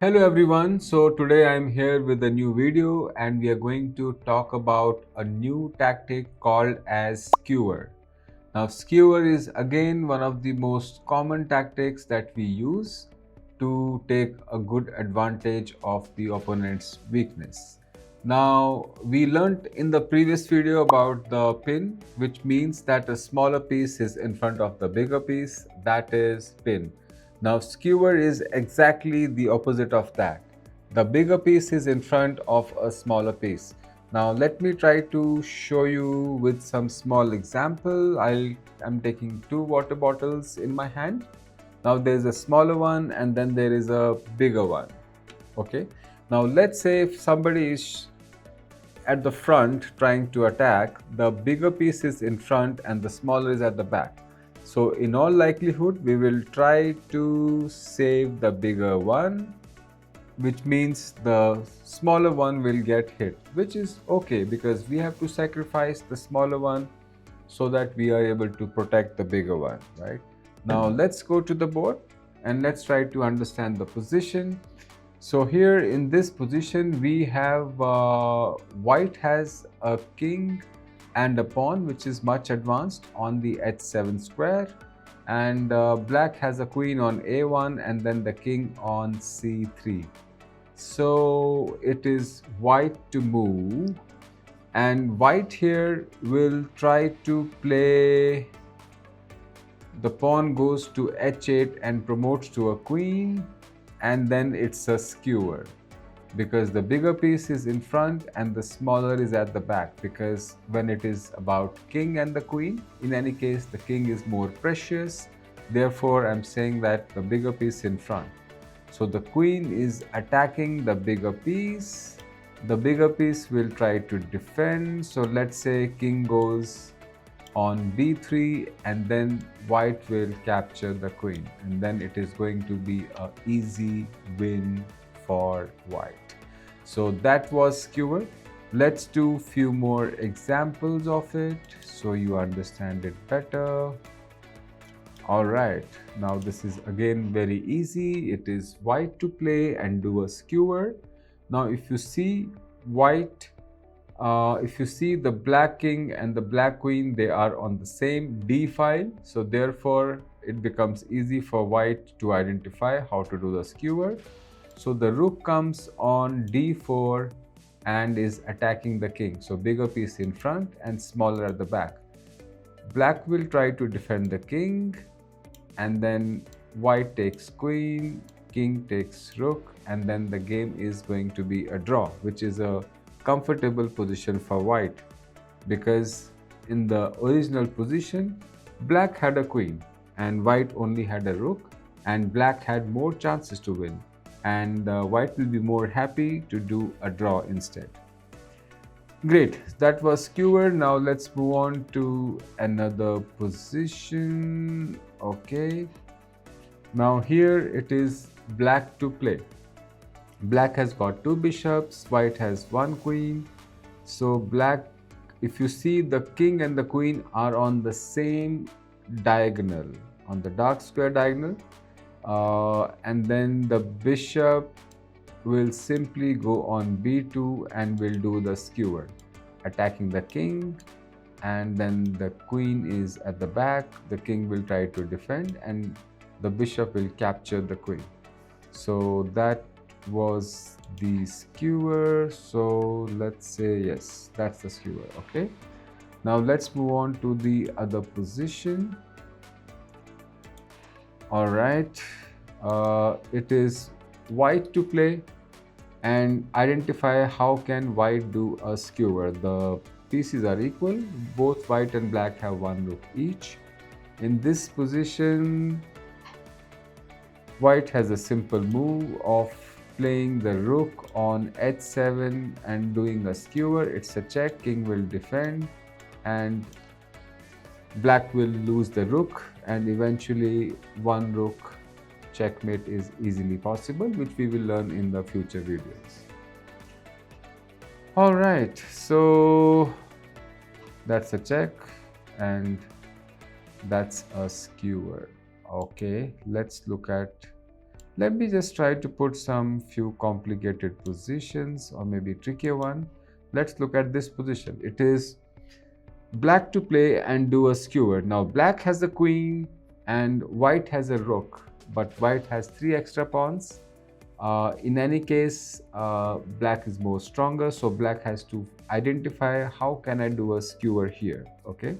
Hello everyone, so today I'm here with a new video and we are going to talk about a new tactic called as skewer. Now skewer is again one of the most common tactics that we use to take a good advantage of the opponent's weakness. Now we learnt in the previous video about the pin, which means that a smaller piece is in front of the bigger piece, that is pin. Now skewer is exactly the opposite of that. The bigger piece is in front of a smaller piece. Now let me try to show you with some small example. I'm taking two water bottles in my hand. Now there's a smaller one and then there is a bigger one. Okay. Now let's say if somebody is at the front trying to attack, the bigger piece is in front and the smaller is at the back. So in all likelihood, we will try to save the bigger one, which means the smaller one will get hit, which is okay because we have to sacrifice the smaller one so that we are able to protect the bigger one, right? Now let's go to the board and let's try to understand the position. So here in this position we have white has a king and a pawn which is much advanced on the h7 square, and black has a queen on a1 and then the king on c3. So it is white to move, and white here will try to play, the pawn goes to h8 and promotes to a queen, and then it's a skewer because the bigger piece is in front and the smaller is at the back, because when it is about king and the queen, in any case the king is more precious, therefore I'm saying that the bigger piece in front. So the queen is attacking the bigger piece. The bigger piece will try to defend. So let's say king goes on b3 and then white will capture the queen, and then it is going to be an easy win for white. So that was skewer. Let's do few more examples of it so you understand it better. All right, now this is again very easy. It is white to play and do a skewer. Now if you see white, if you see the black king and the black queen, they are on the same d file, so therefore it becomes easy for white to identify how to do the skewer. So the rook comes on d4 and is attacking the king, so bigger piece in front and smaller at the back. Black will try to defend the king, and then white takes queen, king takes rook, and then the game is going to be a draw, which is a comfortable position for white, because in the original position black had a queen and white only had a rook, and black had more chances to win, and white will be more happy to do a draw instead. Great, that was skewer. Now let's move on to another position. Okay, now here it is black to play. Black has got two bishops, white has one queen. So black, if you see, the king and the queen are on the same diagonal, on the dark square diagonal, and then the bishop will simply go on b2 and will do the skewer, attacking the king, and then the queen is at the back, the king will try to defend, and the bishop will capture the queen. So that was the skewer. So let's say yes, that's the skewer. Okay, now let's move on to the other position. All right, it is white to play and identify how can white do a skewer. The pieces are equal, both white and black have one rook each. In this position, white has a simple move of playing the rook on h7 and doing a skewer. It's a check, king will defend, and black will lose the rook, and eventually one rook checkmate is easily possible, which we will learn in the future videos. All right, so that's a check and that's a skewer. Okay, let's look at Let me just try to put some few complicated positions or maybe trickier one. Let's look at this position. It is black to play and do a skewer. Now black has a queen and white has a rook, but white has 3 extra pawns. In any case, black is more stronger, so black has to identify how can I do a skewer here. Okay.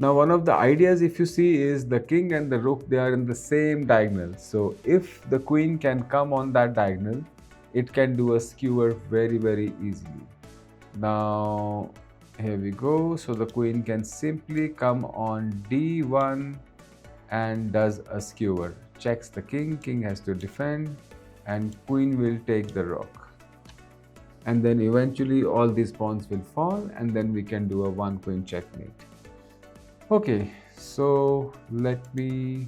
Now one of the ideas, if you see, is the king and the rook, they are in the same diagonal. So if the queen can come on that diagonal, it can do a skewer very easily. Now here we go. So the queen can simply come on d1 and does a skewer. Checks the king, king has to defend, and queen will take the rook. And then eventually all these pawns will fall, and then we can do a 1 queen checkmate. Okay, so let me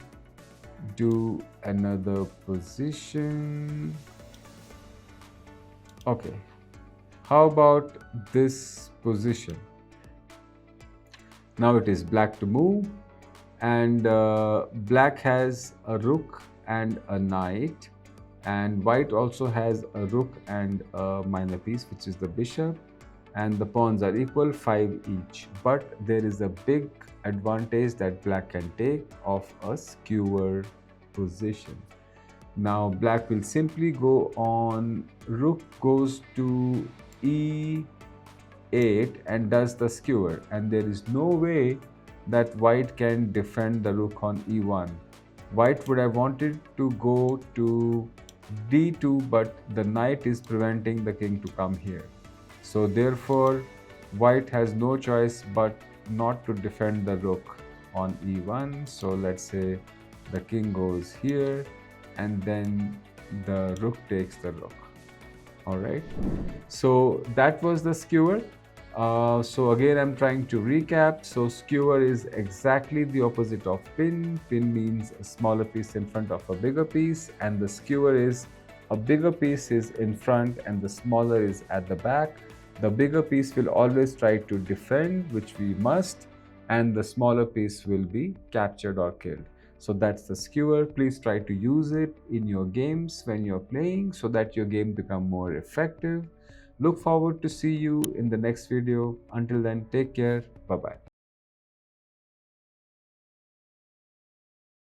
do another position. Okay, how about this position? Now it is black to move, and black has a rook and a knight, and white also has a rook and a minor piece, which is the bishop, and the pawns are equal, 5 each. But there is a big advantage that black can take of a skewer position. Now black will simply go on rook goes to e8 and does the skewer, and there is no way that white can defend the rook on e1. White would have wanted to go to d2, but the knight is preventing the king to come here. So therefore white has no choice but not to defend the rook on e1. So let's say the king goes here and then the rook takes the rook. All right, so that was the skewer. So again, I'm trying to recap. So skewer is exactly the opposite of pin. Pin means a smaller piece in front of a bigger piece, and the skewer is a bigger piece is in front and the smaller is at the back. The bigger piece will always try to defend, which we must, and the smaller piece will be captured or killed. So that's the skewer. Please try to use it in your games when you're playing so that your game become more effective. Look forward to see you in the next video. Until then, take care. Bye-bye.